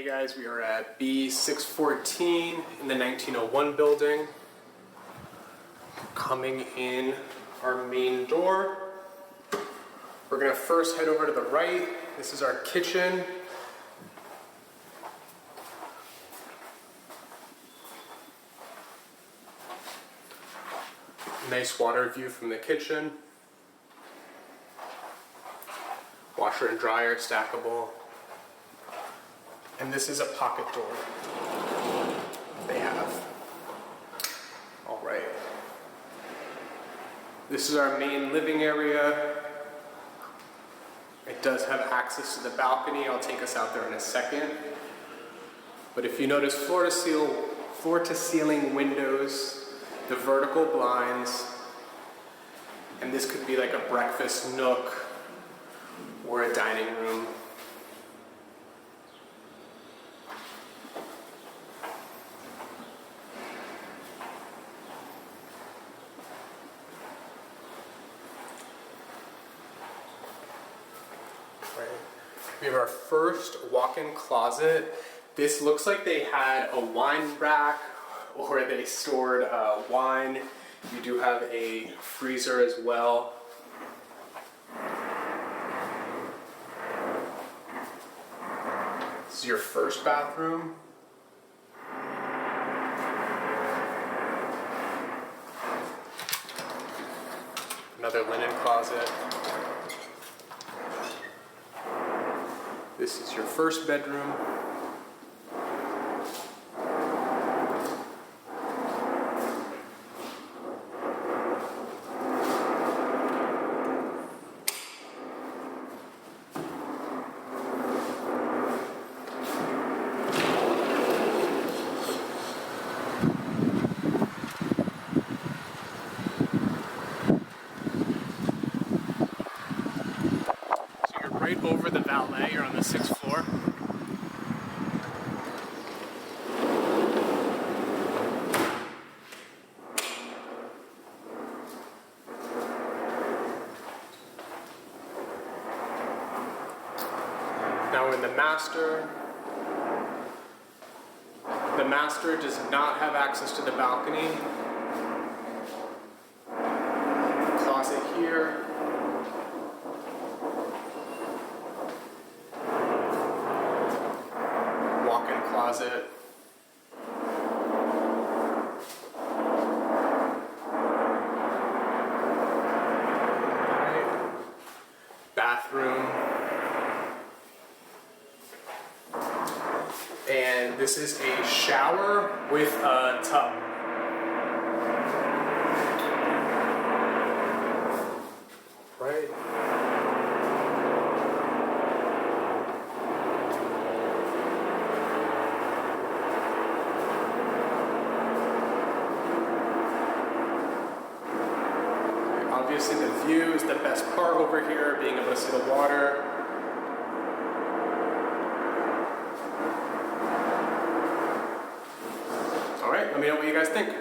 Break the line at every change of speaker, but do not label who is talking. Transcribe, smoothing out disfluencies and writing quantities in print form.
Hey guys, we are at B-614 in the 1901 building. Coming in our main door. We're gonna first head over to the right. This is our kitchen. Nice water view from the kitchen. Washer and dryer, stackable. And this is a pocket door they have. All right. This is our main living area. It does have access to the balcony. I'll take us out there in a second. But if you notice floor to ceiling windows, the vertical blinds, and this could be like a breakfast nook or a dining room. We have our first walk-in closet. This looks like they had a wine rack or they stored wine. You do have a freezer as well. This is your first bathroom. Another linen closet. This is your first bedroom. Right over the valet, you're on the 6th floor. Now we're in the master. The master does not have access to the balcony. Closet here. Closet. Right. Bathroom. And this is a shower with a tub. Right. Obviously the view is the best part over here, being able to see the water. All right, let me know what you guys think.